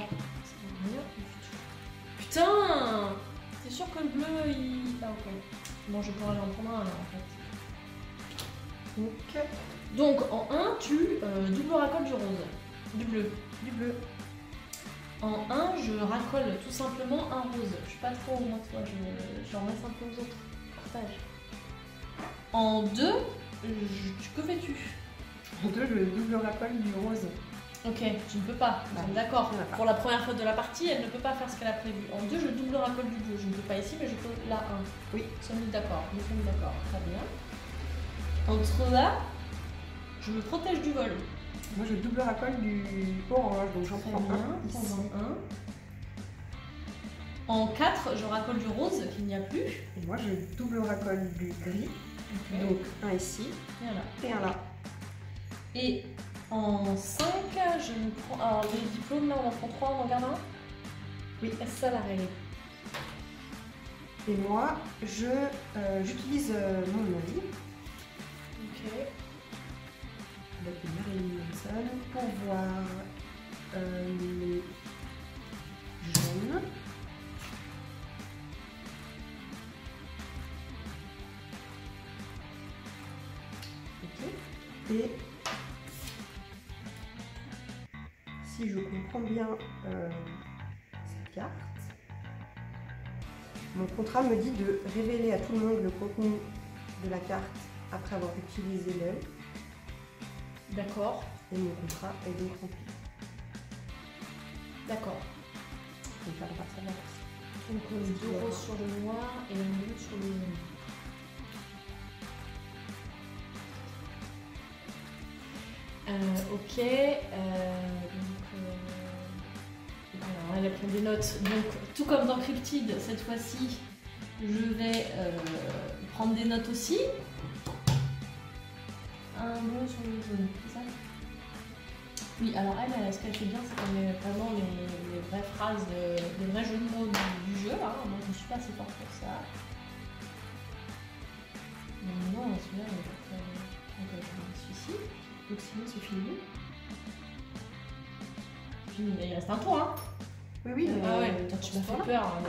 ne rien du tout. Putain! T'es sûr que le bleu, il... Ah, ok. Bon, je pourrais aller en prendre un là, en fait. Donc en 1, tu double racole du rose. Du bleu. Du bleu. En 1, je racole tout simplement un rose. Je suis pas trop moi, toi, j'en laisse un peu aux autres. Partage. En 2, que fais-tu? En 2, je double racole du rose. Ok, tu ne peux pas, nous sommes d'accord. on n'a pas. Pour la première fois de la partie, elle ne peut pas faire ce qu'elle a prévu. En 2, je double racole du bleu. Je ne peux pas ici, mais je peux là 1. Oui. Sommes-nous d'accord? Nous sommes d'accord, très bien. Entre là, je me protège du vol. Moi, je double racole du orange, donc j'en Très prends bien, un. prends-en un. En 4, je racole du rose, qu'il n'y a plus. Et moi, je double racole du gris. Okay. Donc un ici Et un là. et un là. Et En 5, je me prends. Alors, les diplômes, là, on en prend 3, on en garde un? Oui, c'est ça la règle. Et moi, j'utilise mon œil. Ok. Avec une Marilyn Manson pour voir les jaunes. Ok. Et si je comprends bien cette carte, mon contrat me dit de révéler à tout le monde le contenu de la carte après avoir utilisé l'œil. D'accord. Et mon contrat est donc rempli. D'accord. Donc à partir de là. Donc 2 roses sur le noir et 1 bleu sur le jaune. Ok. Alors elle prend des notes. Donc tout comme dans Cryptid, cette fois-ci, je vais prendre des notes aussi. Un bleu sur le jaune, c'est ça? Oui, alors elle, ce qu'elle fait bien, c'est qu'elle met vraiment les vraies phrases, les vrais jeux de mots du jeu. Hein. Moi, je ne suis pas assez forte pour ça. Non, celui-là, il va faire... Donc, celui-ci. Donc sinon, c'est fini. Fini. Il reste un tour, hein. Oui, oui. Ah ouais, toi, tu m'as fait peur. Hein,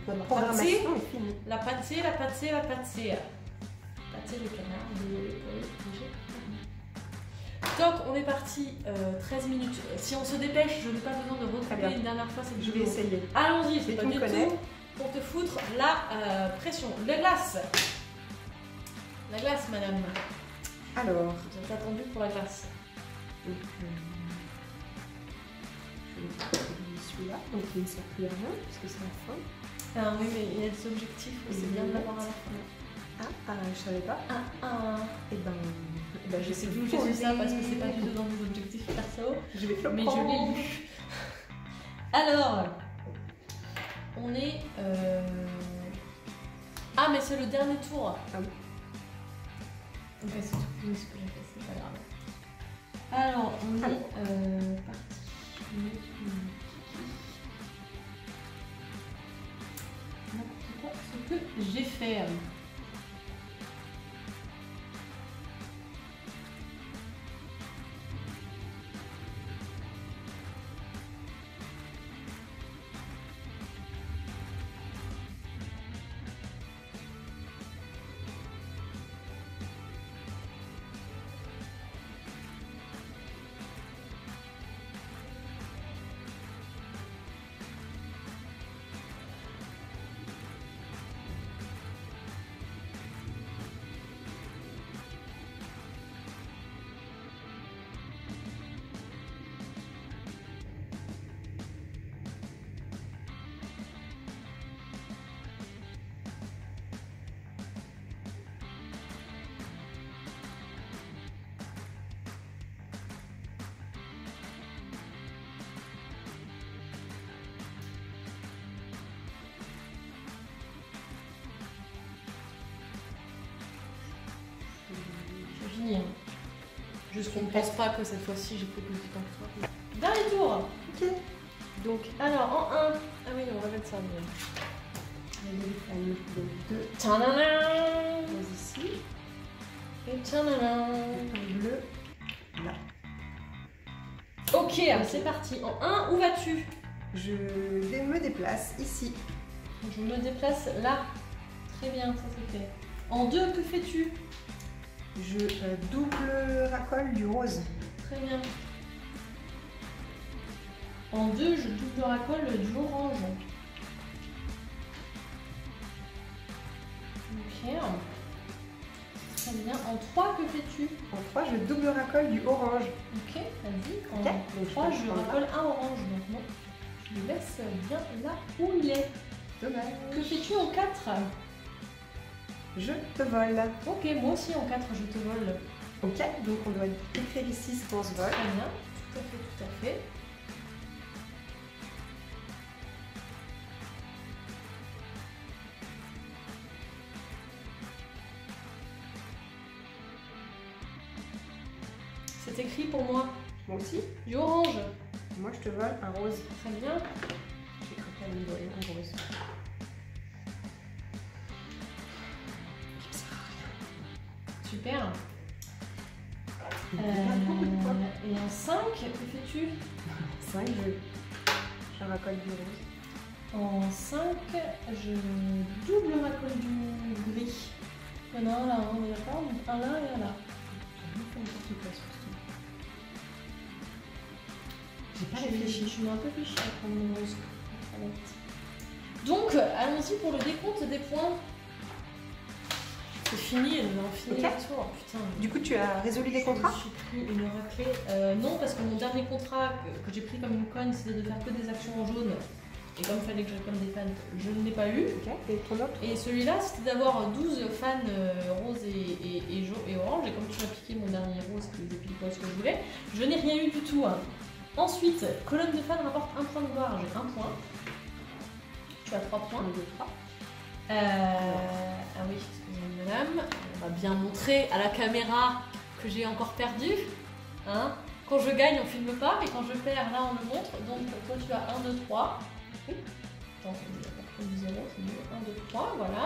notre programmation est finie. La pâtée, la pâtée, la pâtée. Pâtée, le canard, le donc on est parti 13 minutes. Si on se dépêche, je n'ai pas besoin de retrouver une dernière fois cette vidéo. Je vais essayer. Allons-y, c'est pas du tout pour te foutre la pression. La glace. La glace, madame. Alors. Vous êtes attendu pour la glace. Donc, je vais celui-là, donc il ne sert plus à rien puisque c'est la fin. Ah oui, mais il y a des objectifs, c'est bien de l'avoir à la fin. Je savais pas. Et ben je sais d'où j'ai su ça parce que c'est pas du tout dans mes objectifs perso. Je vais mais je l'ai lu. Alors, on est. Ah, mais c'est le dernier tour. Ah oui. Ok, c'est tout fini ce que j'ai fait, c'est pas grave. Alors, on est parti. N'importe quoi, ce que j'ai fait. Juste qu'on ne pense pas que cette fois-ci j'ai fait plus de temps que toi. Dernier tour. Ok. Donc, alors en 1. Ah oui, on va mettre ça. Allez, deux. Tadadam. Ici. Et tadadam. Un bleu. Là. Ok, c'est parti. En 1, où vas-tu? Je me déplace ici. Je me déplace là. Très bien, ça c'est fait. En 2, que fais-tu? Je double racole du rose. Très bien. En 2, je double racole du orange. Ok. Très bien. En 3, que fais-tu? En 3, je double racole du orange. Ok, vas-y. En Okay. 3, je racole un orange. Donc non, je le laisse bien là où il est. Dommage. Que fais-tu en 4? Je te vole. Ok, moi aussi en 4, je te vole. Ok, donc on doit écrire ici ce qu'on se vole. Très bien, tout à fait, tout à fait. C'est t'écris pour moi? Moi aussi. Du orange. Moi, je te vole un rose. Très bien. J'ai cru qu'elle me volait un rose. Super. Et en 5, que fais-tu? 5, je racole du rose. En 5, je double ma colle du gris. Il y en a un là, on est d'accord? Donc un là et un là. J'ai pas réfléchi. Je mets un peu réfléchi à prendre mon rose. Donc, allons-y pour le décompte des points. C'est fini, elle en finit Ok. le tour. Putain. Du coup, tu as résolu des contrats? J'ai pris une raclée. Non, parce que mon dernier contrat que j'ai pris comme une conne, c'était de faire que des actions en jaune. Et comme il fallait que je comme des fans, je ne l'ai pas eu. Ok, et ton autre? Et celui-là, c'était d'avoir 12 fans roses et orange. Et comme tu m'as piqué mon dernier rose, qui était pile poil ce que je voulais, je n'ai rien eu du tout. Hein. Ensuite, colonne de fans rapporte un point de gloire. J'ai un point. Tu as 3 points. 1, 2, 3. Ah oui, excusez-moi madame. On va bien montrer à la caméra que j'ai encore perdu. Hein, quand je gagne, on filme pas. Et quand je perds, là, on le montre. Donc, toi, tu as 1, 2, 3. Oui. Attends, on va pas prendre 0, c'est mieux. 1, 2, 3, voilà.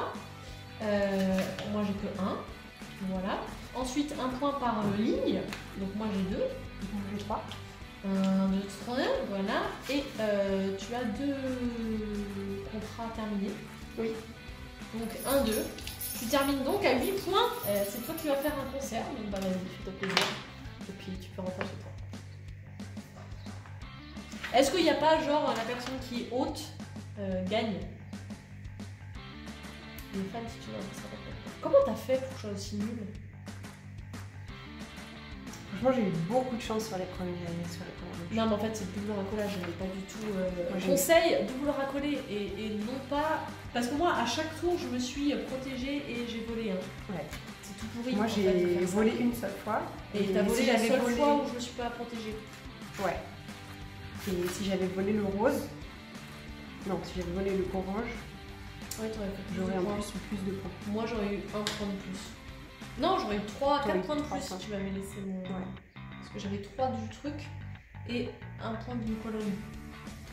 Moi, j'ai que 1. Voilà. Ensuite, un point par ligne. Donc, moi, j'ai 2. Moi, j'ai 3. 1, 2, 3, voilà. Et tu as 2 contrats terminés. Oui. Donc 1, 2. Tu termines donc à 8 points. C'est toi qui vas faire un concert. Donc bah vas-y, fais-toi plaisir. Et puis tu peux rentrer chez toi. Est-ce qu'il n'y a pas genre la personne qui est haute gagne? Les fans si tu veux. Comment t'as fait pour que je sois aussi nulle? Franchement, j'ai eu beaucoup de chance sur les premières matchs. Non mais en fait c'est le double racolage, je n'ai pas du tout... Moi, conseil, double racolé et non pas... Parce que moi à chaque tour je me suis protégée et j'ai volé. Hein. Ouais. C'est tout pourri. Moi, en fait, j'ai de faire ça. volé une seule fois. Et t'as volé si la j'avais seule volé... fois où je me suis pas protégée. Ouais. Et si j'avais volé le rose... Non, si j'avais volé le orange, Ouais, t'aurais fait plus j'aurais de en points. plus de points. Moi j'aurais eu 1 point de plus. Non, j'aurais eu 3, 4 T'aurais eu points de 3 plus si points. tu m'avais laissé mon... Ouais. Parce que j'avais 3 du truc et 1 point d'une colonie.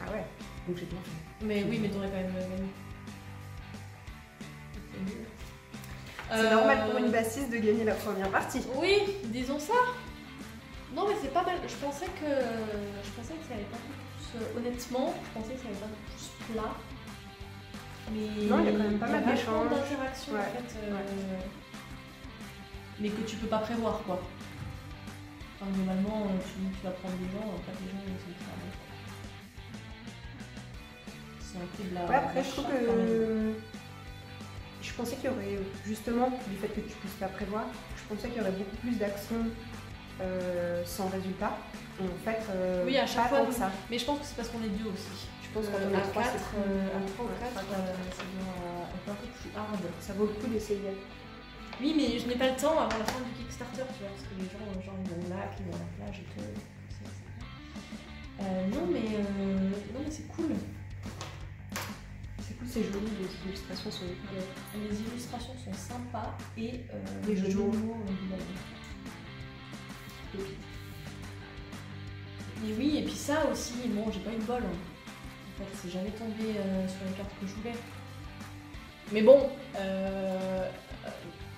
Ah ouais. Donc j'ai bien fait. Mais oui, mais t'aurais quand même gagné. C'est normal pour une bassiste de gagner la première partie. Oui, disons ça. Non mais c'est pas mal. Je pensais que ça allait pas plus... honnêtement, je pensais que ça allait pas plus plat. Mais Non, il y a quand même pas mal vachement d'échanges. d'interactions Ouais. en fait. Mais que tu peux pas prévoir quoi. Enfin, globalement, tu vas prendre des gens, en fait les gens ils sont très bons. C'est un peu de la... Ouais, après, la je trouve chatte, quand même. que. Je pensais qu'il y aurait, justement, du fait que tu puisses pas prévoir, je pensais qu'il y aurait beaucoup plus d'actions sans résultat. Et en fait, Oui, à chaque pas fois, tant que ça. Mais je pense que c'est parce qu'on est deux aussi. Je pense qu'en à 3, 4, c'est plus... à 3 ou 4, ça doit être un peu plus hard. Ça vaut le coup d'essayer. Oui, mais je n'ai pas le temps avant la fin du Kickstarter, tu vois, parce que les gens genre, ils vont au lac, ils vont à la plage et tout. Non, mais c'est cool. C'est cool, c'est joli, les illustrations sont hyper belles. Les illustrations sont sympas et Les jeux de mots. évidemment. Et oui, et puis ça aussi, bon, j'ai pas eu de bol. Hein. En fait, c'est jamais tombé sur les cartes que je voulais. Mais bon,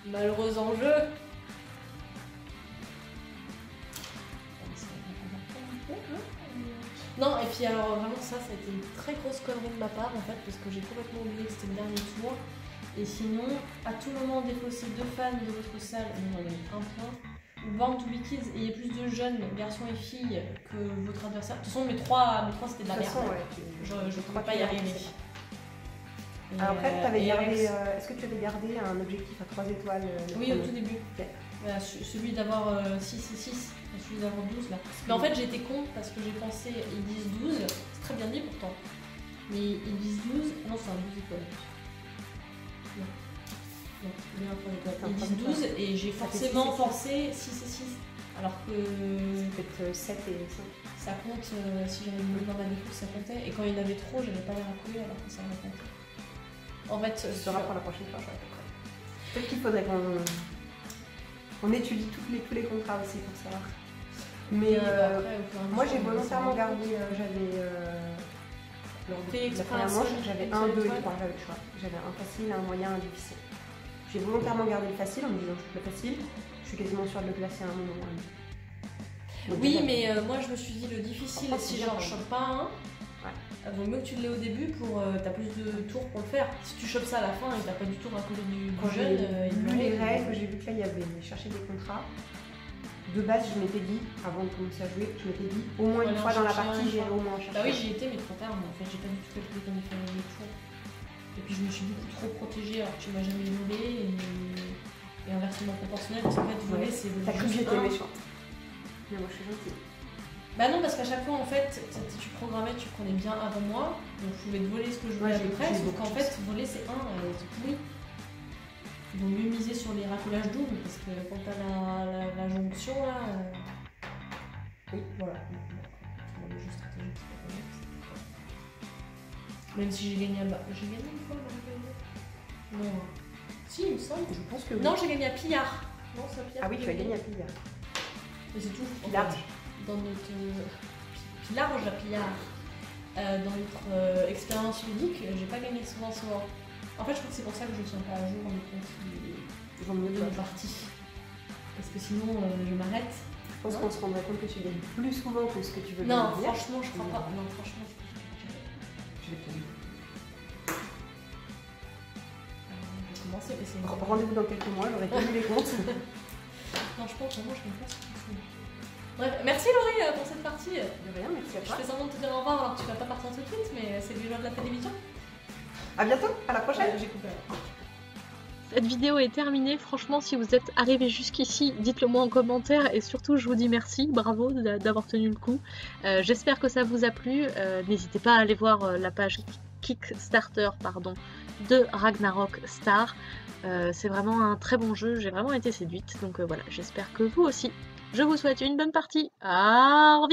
malheureux enjeu. Non, et puis alors vraiment ça a été une très grosse connerie de ma part en fait, parce que j'ai complètement oublié que c'était le dernier tour. Et sinon, à tout moment défausser 2 fans de votre salle, non, il y a un point. Born to be Kids, et il y a plus de jeunes garçons et filles que votre adversaire. De toute façon, mes trois c'était de la De toute merde. façon, ouais, Je ne crois pouvais pas y qu'il y a arriver. Et, Alors après, t'avais et gardé, avec- est-ce que tu avais gardé un objectif à 3 étoiles le Oui, au premier tout début. Ok. Voilà, celui d'avoir 6 et 6, celui d'avoir 12 là. Mais en fait, j'étais con parce que j'ai pensé, ils disent 12, c'est très bien dit pourtant. Mais ils disent 12, non, c'est un 12 étoiles. Non, non, c'est bien un point d'étoile. C'est un Ils point disent 12 d'étoile. et j'ai Ça fait forcément 6 et 6. pensé 6 et 6. Alors que Peut-être 7 et 5. ça compte, si j'avais mis dans ma défoupe, ça comptait. Et quand il y en avait trop, j'avais pas les raccoler alors que ça aurait compté. En fait, Ce sera pour la prochaine fois, je à peu près. Peut-être qu'il faudrait qu'on étudie tous les contrats aussi pour savoir. Mais après, au fur et à moi mesure, j'ai on volontairement va gardé, lors de Fait la exprès première un manche, seul, j'avais une 1, seule 2 et étoile. 3, j'avais le choix. J'avais un facile, un moyen, un difficile. J'ai volontairement gardé le facile en me disant je suis le facile, je suis quasiment sûre de le placer à un moment. Donc, Oui, déjà, mais moi je me suis dit le difficile, Franchement, si c'est j'en bien, chope pas un, vaut mieux que tu l'aies au début pour t'as plus de tours pour le faire. Si tu chopes ça à la fin et que t'as pas du tout raccordé du Quand jeune, j'ai lu les règles, j'ai vu que là il y avait chercher des contrats. De base, je m'étais dit, avant de commencer à jouer, je m'étais dit au moins une Voilà, fois dans la chercher partie, un, j'irai fois. au moins en chercher. Bah oui, j'y étais, mais trop tard, mais en fait j'ai pas du tout calculé comme il fallait les tours. Et puis je me suis beaucoup trop protégée alors que tu m'as jamais volé et inversement proportionnel parce qu'en fait voler c'est T'as cru que juste j'étais un. méchante. Mais moi je suis gentille. Bah non, parce qu'à chaque fois en fait tu programmais, tu prenais bien avant moi, donc je pouvais te voler ce que je voulais à peu près, sauf qu'en fait voler c'est c'est pourri. Ils vont mieux miser sur les racolages doubles parce que quand t'as la jonction là. Oui, voilà. Le jeu stratégique, c'est pas correct. Même si j'ai gagné à j'ai gagné une fois, non. Si, il me semble. Je pense que oui. Non, j'ai gagné à Pillard. Non, c'est à Pillard. Ah oui, tu as gagné à Pillard. Mais c'est tout. Pillard. Dans notre. Pillard, à Pillard. Dans notre expérience ludique, j'ai pas gagné souvent. En fait, je crois que c'est pour ça que je ne tiens pas à jour mes comptes de nos parties. Parce que sinon, je m'arrête. Je pense qu'on se rendrait compte que tu gagnes plus souvent que ce que tu veux Non, gagner. franchement, je crois pas. Non, franchement, Je vais te dire. Je vais commencer, mais c'est. Rendez-vous dans quelques mois, j'aurai tenu les comptes. Non, je pense vraiment, je gagne pas ce qu'il faut. Bref, merci Laurie pour cette partie. De rien, merci à Je toi. fais semblant de te dire au revoir alors que tu vas pas partir tout de suite, mais c'est les joies de la télévision. À bientôt, à la prochaine. J'ai coupé. Cette vidéo est terminée. Franchement, si vous êtes arrivé jusqu'ici, dites-le moi en commentaire et surtout je vous dis merci, bravo d'avoir tenu le coup. J'espère que ça vous a plu. N'hésitez pas à aller voir la page Kickstarter de Ragnarok Star. C'est vraiment un très bon jeu, j'ai vraiment été séduite. Donc voilà, j'espère que vous aussi. Je vous souhaite une bonne partie. Au revoir.